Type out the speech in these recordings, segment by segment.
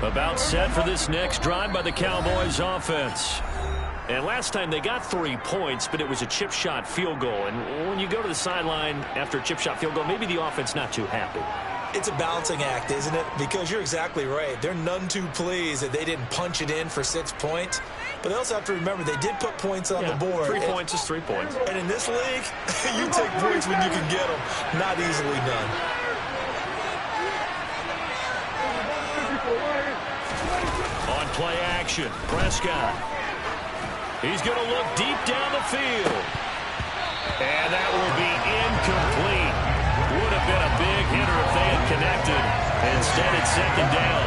About set for this next drive by the Cowboys offense. And last time they got 3 points, but it was a chip shot field goal. And when you go to the sideline after a chip shot field goal, maybe the offense not too happy. It's a balancing act, isn't it? Because you're exactly right. They're none too pleased that they didn't punch it in for 6 points. But they also have to remember they did put points on the board. 3 points is 3 points. And in this league, you take points when you can get them. Not easily done. On play action, Prescott. He's going to look deep down the field. And that will be incomplete. Would have been a big hitter if they had connected. Instead, it's second down.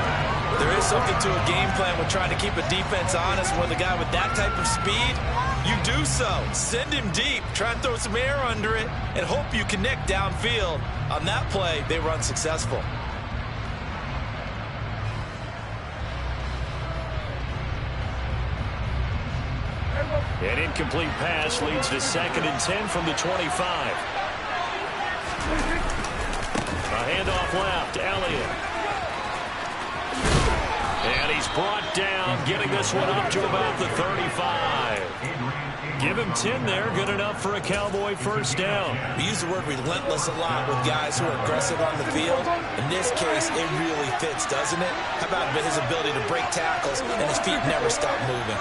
There is something to a game plan with trying to keep a defense honest. When the guy with that type of speed, you do so. Send him deep. Try and throw some air under it and hope you connect downfield. On that play, they were unsuccessful. An incomplete pass leads to 2nd and 10 from the 25. A handoff left, Elliott. And he's brought down, getting this one up to about the 35. Give him 10 there, good enough for a Cowboy first down. We use the word relentless a lot with guys who are aggressive on the field. In this case, it really fits, doesn't it? How about his ability to break tackles and his feet never stop moving?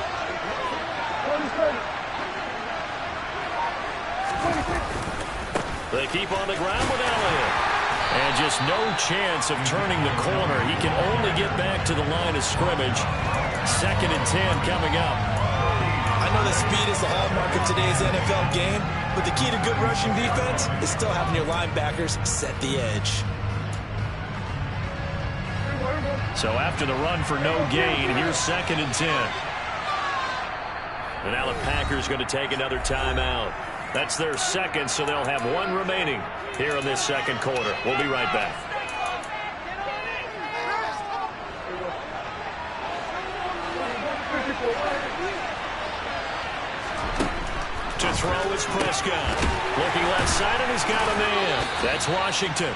They keep on the ground with Elliott. And just no chance of turning the corner. He can only get back to the line of scrimmage. 2nd and 10 coming up. I know that speed is the hallmark of today's NFL game, but the key to good rushing defense is still having your linebackers set the edge. So after the run for no gain, here's 2nd and 10. And now the Packers going to take another timeout. That's their second, so they'll have 1 remaining here in this second quarter. We'll be right back. To throw is Prescott. Looking left side, and he's got a man. That's Washington.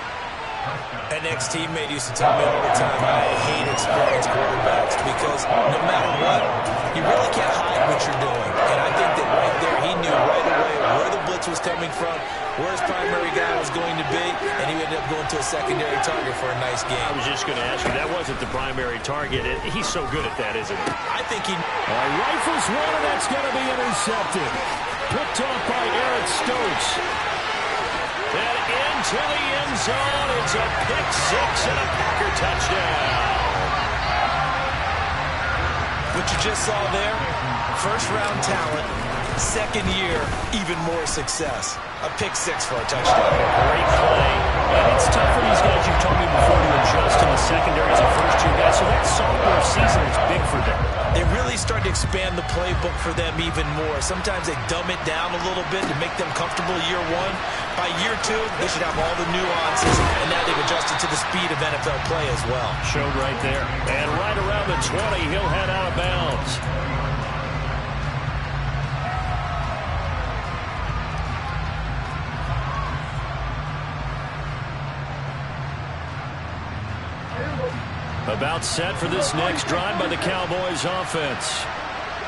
An ex-teammate used to tell me all the time, I hate experienced quarterbacks because no matter what, you really can't hide what you're doing. And I think that right there, he knew right away where the blitz was coming from, where his primary guy was going to be, and he ended up going to a secondary target for a nice game. I was just going to ask you, that wasn't the primary target. He's so good at that, isn't he? I think he... Rifles one, and that's going to be intercepted. Picked off by Eric Stokes. And into the end zone, it's a pick 6 and a Packer touchdown. What you just saw there, first-round talent, second year, even more success. A pick 6 for a touchdown. Great play. And it's tough for these guys, you've told me before, to adjust in the secondary as a first-year guy. So that sophomore season is big for them. They really start to expand the playbook for them even more. Sometimes they dumb it down a little bit to make them comfortable year 1. By year 2, they should have all the nuances, and now they've adjusted to the speed of NFL play as well. Showed right there. And right around the 20, he'll head out of bounds. About set for this next drive by the Cowboys offense.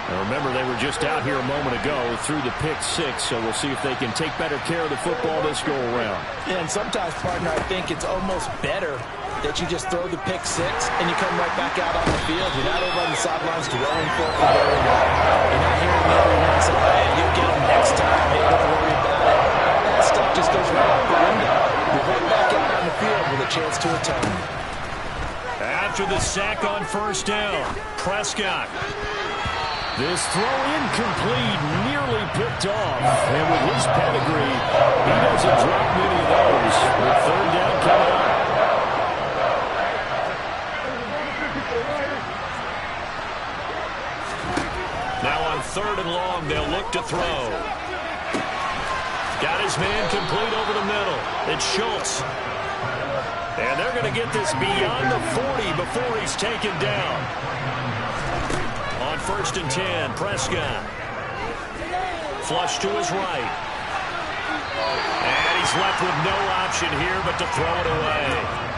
Now remember, they were just out here a moment ago through the pick 6, so we'll see if they can take better care of the football this go around. Yeah, and sometimes, partner, I think it's almost better that you just throw the pick 6 and you come right back out on the field. You're not over on the sidelines dwelling for it very long. You're not hearing everyone say, hey, you'll get them next time. Hey, don't worry about it. That stuff just goes right out the window. You're right back out on the field with a chance to atone. After the sack on first down, Prescott. This throw incomplete, nearly picked off. And with his pedigree, he doesn't drop many of those. With 3rd down coming up. Now on 3rd and long, they'll look to throw. Got his man complete over the middle. It's Schultz. And they're going to get this beyond the 40 before he's taken down. On 1st and 10, Prescott. Flush to his right. And he's left with no option here but to throw it away.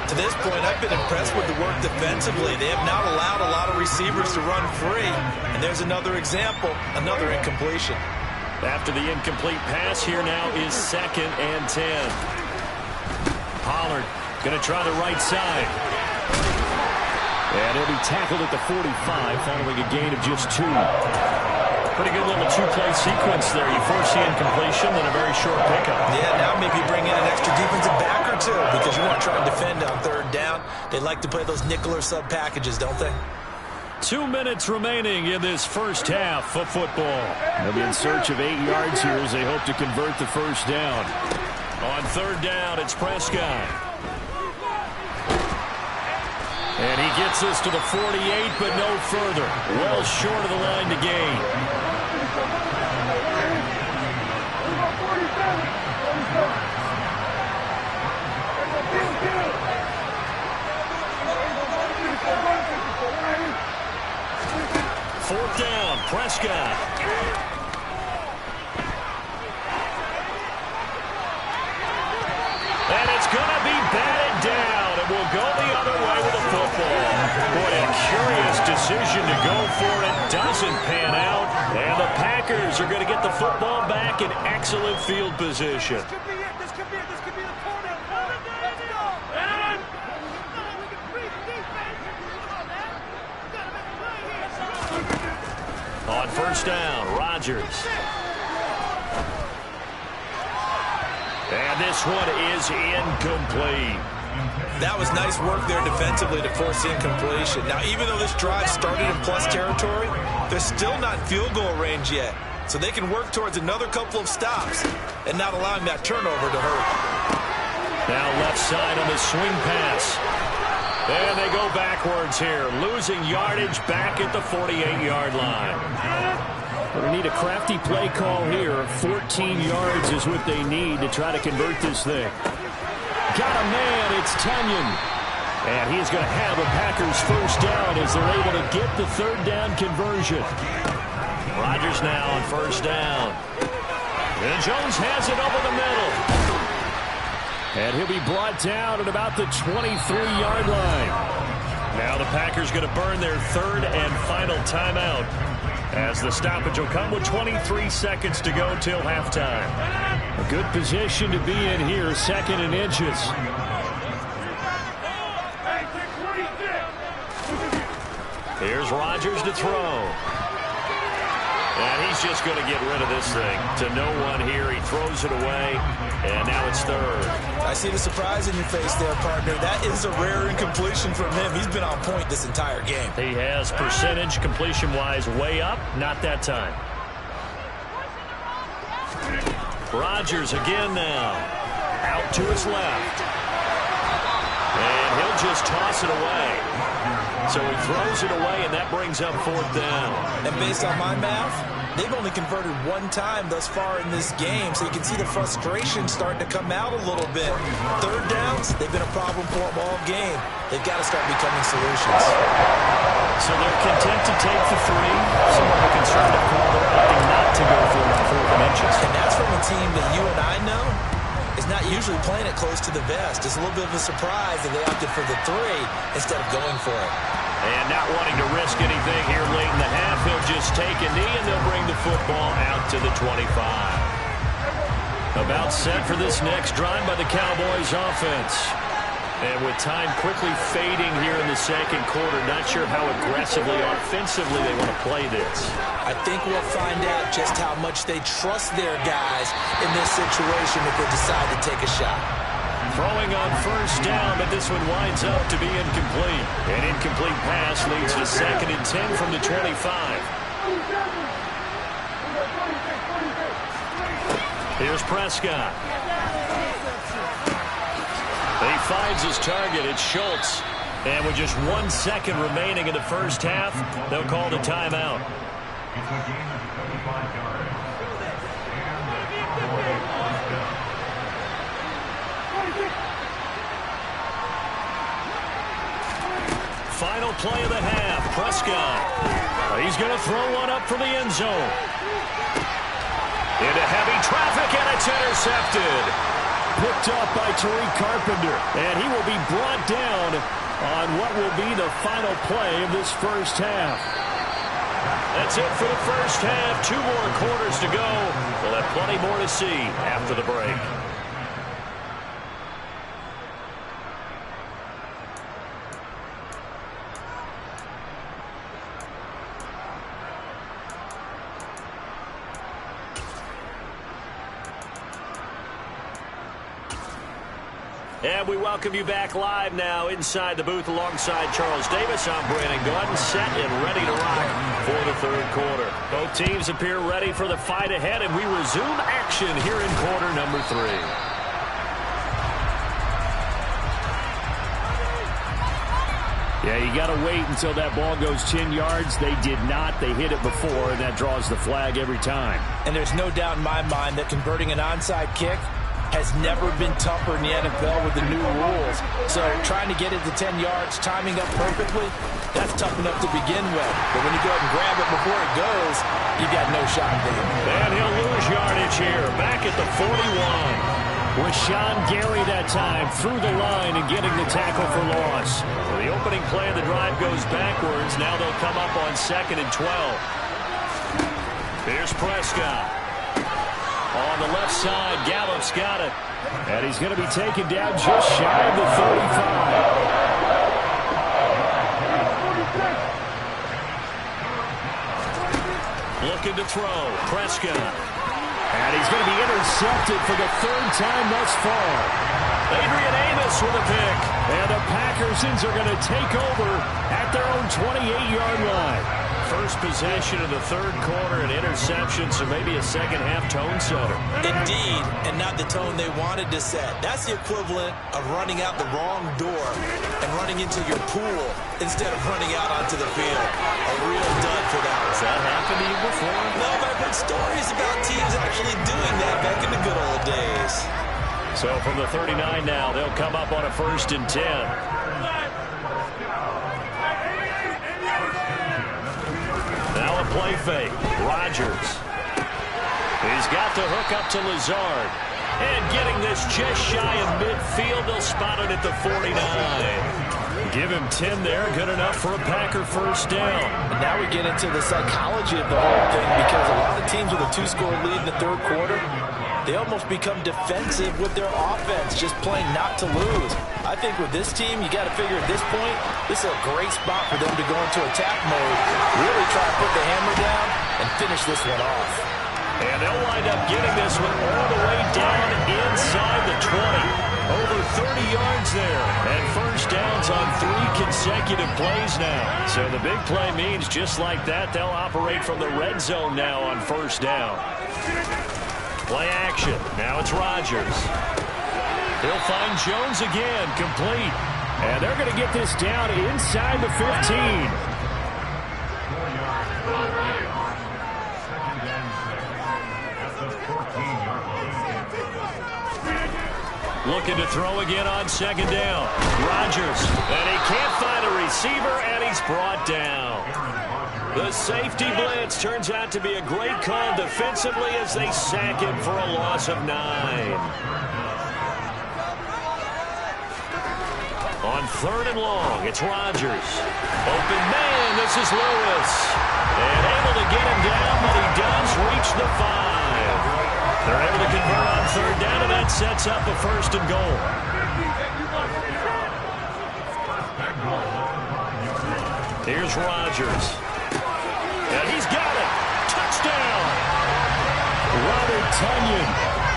To this point, I've been impressed with the work defensively. They have not allowed a lot of receivers to run free. And there's another example, another incompletion. After the incomplete pass, here now is 2nd and 10. Pollard going to try the right side. And he'll be tackled at the 45 following a gain of just 2. Pretty good little two-play sequence there. You force the incompletion, then a very short pickup. Yeah, now maybe bring in an extra defensive back or two because you want to try and defend on 3rd down. They like to play those nickel or sub packages, don't they? 2 minutes remaining in this first half of football. They'll be in search of 8 yards here as they hope to convert the first down. On 3rd down, it's Prescott. And he gets this to the 48, but no further. Well short of the line to gain. Fourth down, Prescott. And it's going to be batted down. It will go the other way with the football. Boy, a curious decision to go for it. Doesn't pan out. And the Packers are going to get the football back in excellent field position. This could be it. This could be it. This could be the corner. Let's go. On first down, Rodgers. And this one is incomplete. That was nice work there defensively to force the incompletion. Now, even though this drive started in plus territory, they're still not in field goal range yet. So they can work towards another couple of stops and not allowing that turnover to hurt. Now left side on the swing pass. And they go backwards here, losing yardage back at the 48-yard line. They need a crafty play call here. 14 yards is what they need to try to convert this thing. Got a man, it's Tunyon. And he's going to have a Packers first down as they're able to get the 3rd down conversion. Rodgers now on first down. And Jones has it over the middle. And he'll be brought down at about the 23-yard line. Now the Packers going to burn their 3rd and final timeout as the stoppage will come with 23 seconds to go till halftime. A good position to be in here, 2nd and inches. Here's Rodgers to throw. And he's just going to get rid of this thing to no one here. He throws it away, and now it's 3rd. I see the surprise in your face there, partner. That is a rare incompletion from him. He's been on point this entire game. He has percentage completion-wise way up. Not that time. Rodgers again now. Out to his left. And he'll just toss it away. So he throws it away, and that brings up 4th down. And based on my math, they've only converted 1 time thus far in this game, so you can see the frustration starting to come out a little bit. 3rd downs, they've been a problem for them all game. They've got to start becoming solutions. So they're content to take the 3. Some of the conservative call they're opting not to go for it on 4th and inches. And that's from a team that you and I know is not usually playing it close to the vest. It's a little bit of a surprise that they opted for the 3 instead of going for it. And not wanting to risk anything here late in the half, he'll just take a knee and they'll bring the football out to the 25. About set for this next drive by the Cowboys offense. And with time quickly fading here in the 2nd quarter, not sure how aggressively, offensively they want to play this. I think we'll find out just how much they trust their guys in this situation if they decide to take a shot. Throwing on first down, but this one winds up to be incomplete. An incomplete pass leads to 2nd and 10 from the 25. Here's Prescott. He finds his target. It's Schultz. And with just 1 second remaining in the first half, they'll call the timeout. Final play of the half. Prescott. He's going to throw one up for the end zone. Into heavy traffic, and it's intercepted. Picked up by Tariq Carpenter. And he will be brought down on what will be the final play of this first half. That's it for the first half. 2 more quarters to go. We'll have plenty more to see after the break. And we welcome you back live now inside the booth alongside Charles Davis. I'm Brandon Gordon, set and ready to rock for the third quarter. Both teams appear ready for the fight ahead, and we resume action here in quarter number 3. Yeah, you got to wait until that ball goes 10 yards. They did not. They hit it before, and that draws the flag every time. And there's no doubt in my mind that converting an onside kick has never been tougher in the NFL with the new rules. So trying to get it to 10 yards, timing up perfectly, that's tough enough to begin with. But when you go ahead and grab it before it goes, you got no shot there. And he'll lose yardage here, back at the 41. Rashawn Gary that time through the line and getting the tackle for loss. Well, the opening play of the drive goes backwards. Now they'll come up on 2nd and 12. Here's Prescott. On the left side, Gallup's got it. And he's going to be taken down just shy of the 35. Looking to throw. Prescott. And he's going to be intercepted for the 3rd time thus far. Adrian Amos with a pick. And the Packersons are going to take over at their own 28-yard line. First possession of the third quarter, an interception, so maybe a second-half tone setter. Indeed, and not the tone they wanted to set. That's the equivalent of running out the wrong door and running into your pool instead of running out onto the field. A real dud for that. Has that happened to you before? No, but I've heard stories about teams actually doing that back in the good old days. So from the 39 now, they'll come up on a 1st and 10. Now a play fake. Rodgers. He's got the hook up to Lazard. And getting this just shy of midfield, they'll spot it at the 49. Give him 10 there. Good enough for a Packer first down. And now we get into the psychology of the whole thing, because a lot of teams with a 2-score lead in the third quarter, they almost become defensive with their offense, just playing not to lose. I think with this team, you got to figure at this point, this is a great spot for them to go into attack mode, really try to put the hammer down and finish this one off. And they'll wind up getting this one all the way down inside the 20. Over 30 yards there. And first downs on 3 consecutive plays now. So the big play means just like that, they'll operate from the red zone now on first down. Play action. Now it's Rodgers. He'll find Jones again, complete. And they're going to get this down inside the 15. Looking to throw again on 2nd down. Rodgers. And he can't find a receiver, and he's brought down. The safety blitz turns out to be a great call defensively as they sack him for a loss of 9. On 3rd and long, it's Rodgers. Open man, this is Lewis. And able to get him down, but he does reach the 5. They're able to convert on 3rd down, and that sets up a 1st and goal. Here's Rodgers. And he's got it. Touchdown. Robert Tonyan,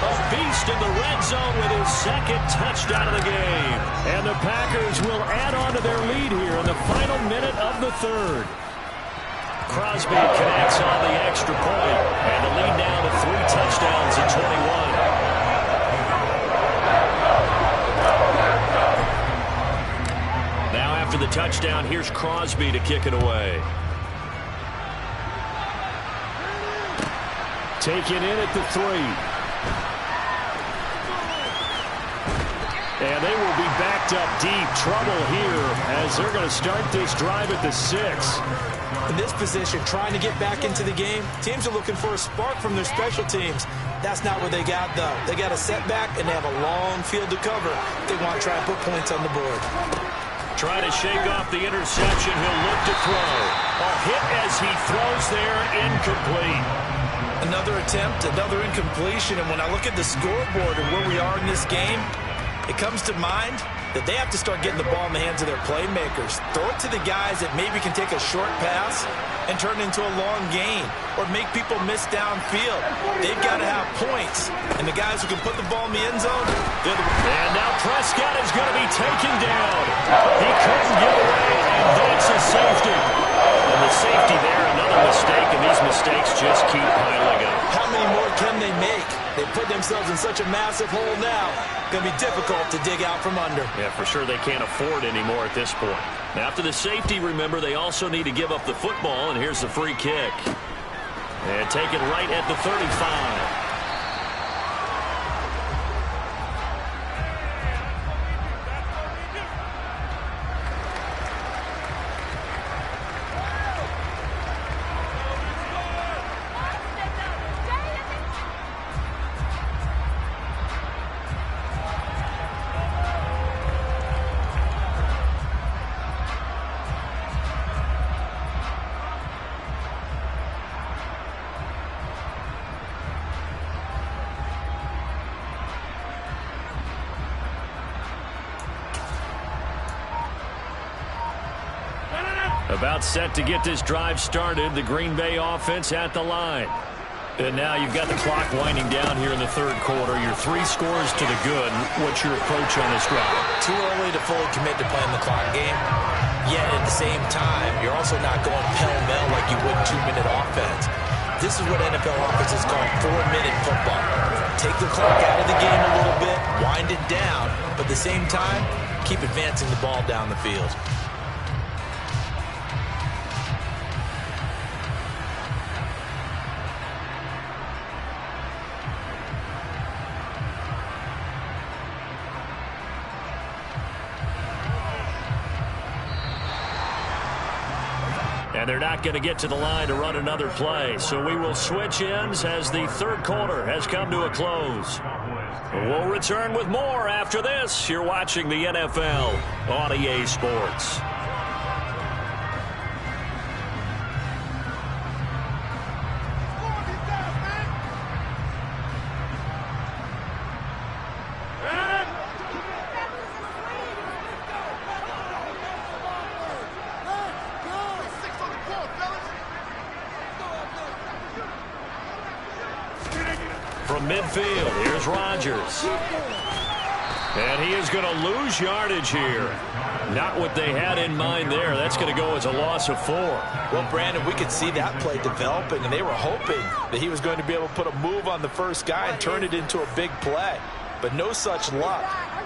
a beast in the red zone with his 2nd touchdown of the game. And the Packers will add on to their lead here in the final minute of the 3rd. Crosby connects on the extra point, and the lead now to 3 touchdowns at 21. Now after the touchdown, here's Crosby to kick it away. Taken in at the 3. And they will be backed up deep. Trouble here as they're going to start this drive at the 6. In this position, trying to get back into the game, teams are looking for a spark from their special teams. That's not what they got, though. They got a setback, and they have a long field to cover. They want to try and put points on the board. Trying to shake off the interception. He'll look to throw. A hit as he throws there, incomplete. Another attempt, another incompletion, and when I look at the scoreboard and where we are in this game, it comes to mind that they have to start getting the ball in the hands of their playmakers. Throw it to the guys that maybe can take a short pass and turn it into a long gain or make people miss downfield. They've got to have points, and the guys who can put the ball in the end zone, they're the... And now Prescott is going to be taken down. He couldn't get away, and that's a safety. And the safety there, another mistake, and these mistakes just keep piling up. How many more can they make? They put themselves in such a massive hole now. Going to be difficult to dig out from under. Yeah, for sure they can't afford any more at this point. Now, after the safety, remember, they also need to give up the football, and here's the free kick. And take it right at the 35. About set to get this drive started. The Green Bay offense at the line. And now you've got the clock winding down here in the third quarter. Your 3 scores to the good. What's your approach on this drive? Too early to fully commit to playing the clock game. Yet at the same time, you're also not going pell-mell like you would 2-minute offense. This is what NFL offenses call 4-minute football. Take the clock out of the game a little bit, wind it down, but at the same time, keep advancing the ball down the field. And they're not going to get to the line to run another play. So we will switch ends as the third quarter has come to a close. We'll return with more after this. You're watching the NFL on EA Sports. From midfield, here's Rodgers. And he is going to lose yardage here. Not what they had in mind there. That's going to go as a loss of 4. Well, Brandon, we could see that play developing, and they were hoping that he was going to be able to put a move on the first guy and turn it into a big play. But no such luck.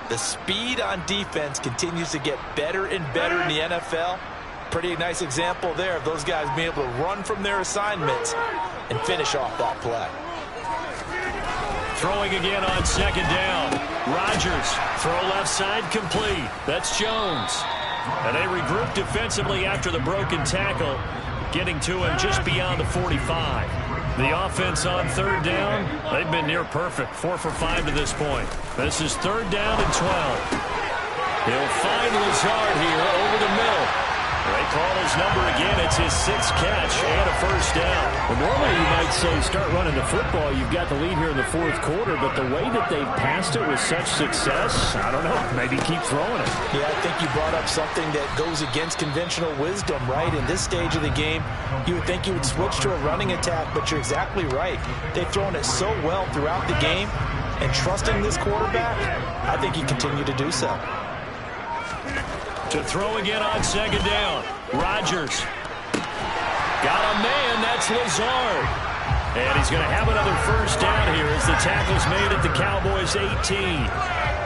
The speed on defense continues to get better and better in the NFL. Pretty nice example there of those guys being able to run from their assignments and finish off that play. Throwing again on second down. Rodgers, throw left side, complete. That's Jones. And they regroup defensively after the broken tackle, getting to him just beyond the 45. The offense on third down, they've been near perfect. 4 for 5 to this point. This is third down and 12. He'll find Lazard here over the middle. They call his number again. It's his 6th catch and a first down. Well, normally you might say start running the football. You've got the lead here in the fourth quarter, but the way that they've passed it with such success, I don't know, maybe keep throwing it. Yeah, I think you brought up something that goes against conventional wisdom, right? In this stage of the game, you would think you would switch to a running attack, but you're exactly right. They've thrown it so well throughout the game, and trusting this quarterback, I think you continue to do so. To throw again on second down. Rodgers. Got a man. That's Lazard. And he's going to have another first down here as the tackle's made at the Cowboys' 18.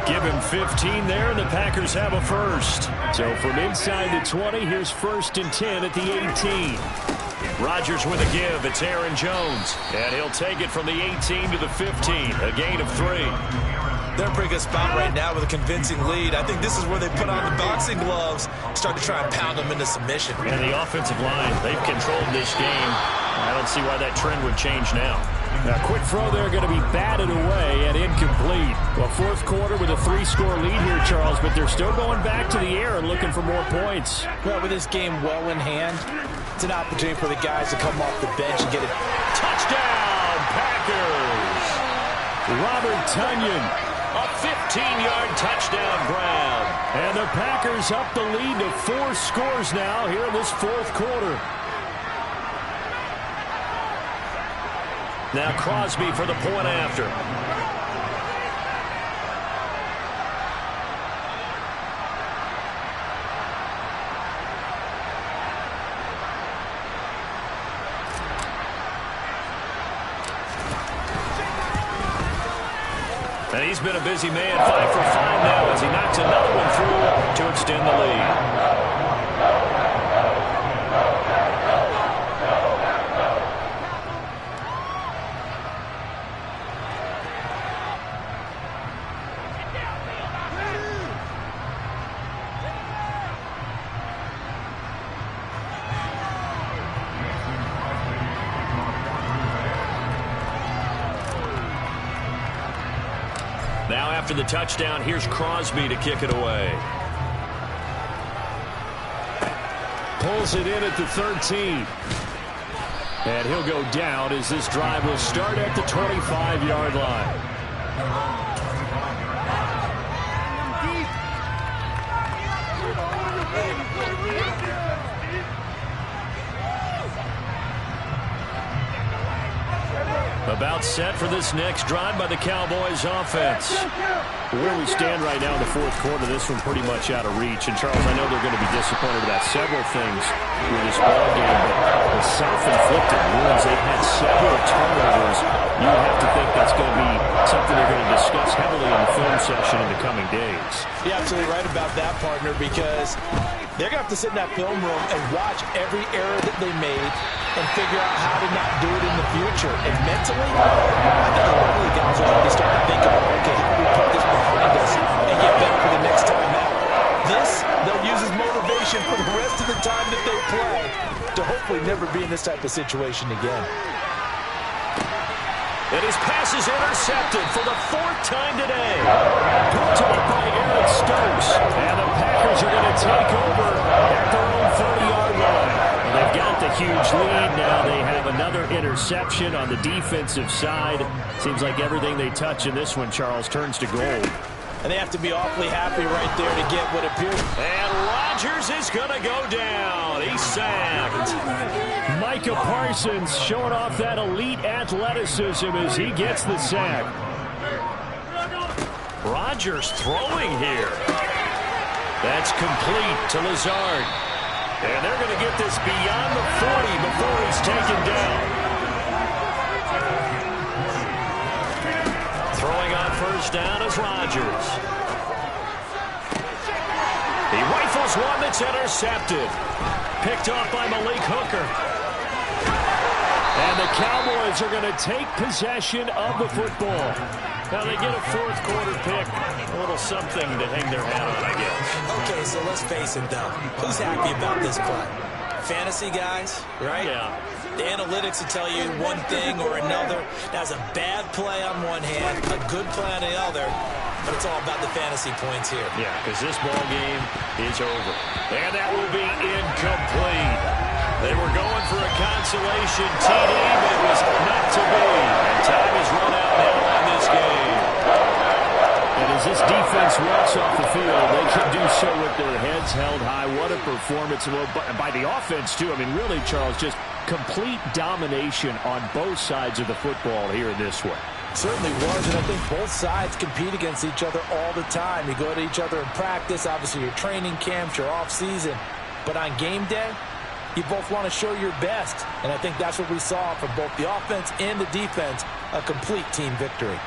Give him 15 there, and the Packers have a first. So from inside the 20, here's 1st and 10 at the 18. Rodgers with a give. It's Aaron Jones. And he'll take it from the 18 to the 15. A gain of 3. They're in a pretty good spot right now with a convincing lead. I think this is where they put on the boxing gloves, start to try and pound them into submission. And the offensive line, they've controlled this game. I don't see why that trend would change now. A quick throw there going to be batted away and incomplete. Well, fourth quarter with a 3-score lead here, Charles, but they're still going back to the air and looking for more points. Well, with this game well in hand, it's an opportunity for the guys to come off the bench and get a touchdown, Packers. Robert Tonyan. A 15-yard touchdown grab. And the Packers up the lead to 4 scores now here in this fourth quarter. Now Crosby for the point after. And he's been a busy man, 5 for 5 now as he knocks another one through to extend the lead. Now after the touchdown, here's Crosby to kick it away. Pulls it in at the 13. And he'll go down as this drive will start at the 25-yard line. About set for this next drive by the Cowboys offense. Where we stand right now in the fourth quarter, this one pretty much out of reach. And, Charles, I know they're going to be disappointed about several things with this ball game, but the self-inflicted wounds, they've had several turnovers. You have to think that's going to be something they're going to discuss heavily in the film session in the coming days. You're absolutely right about that, partner, because they're going to have to sit in that film room and watch every error that they made and figure out how to not do it in the future. And mentally, I think a lot of the guys are already starting to think about, okay, how do we put this behind us and get better for the next time out? This, they'll use as motivation for the rest of the time that they play to hopefully never be in this type of situation again. And his pass is intercepted for the 4th time today. Picked up by Eric Stokes. And the Packers are going to take over at their own 30-yard line. Well, they've got the huge lead. Now they have another interception on the defensive side. Seems like everything they touch in this one, Charles, turns to gold. And they have to be awfully happy right there to get what appears. And Rodgers is going to go down. He's sacked. Micah Parsons showing off that elite athleticism as he gets the sack. Rodgers throwing here. That's complete to Lazard. And they're going to get this beyond the 40 before he's taken down. Throwing on first down is Rodgers. He rifles one that's intercepted. Picked off by Malik Hooker. And the Cowboys are going to take possession of the football. Now they get a fourth quarter pick. A little something to hang their hat on, I guess. Okay, so let's face it, though. Who's happy about this play? Fantasy guys, right? Yeah. The analytics will tell you one thing or another. That's a bad play on one hand, a good play on the other, but it's all about the fantasy points here. Yeah, because this ball game is over. And that will be incomplete. They were going for a consolation TD, but it was not to be. And time is run out now on this game. And as this defense walks off the field, they can do so with their heads held high. What a performance by the offense, too. I mean, really, Charles, just complete domination on both sides of the football here in this one. Certainly was, and I think both sides compete against each other all the time. You go to each other in practice, obviously your training camps, your off-season. But on game day, you both want to show your best. And I think that's what we saw from both the offense and the defense, a complete team victory.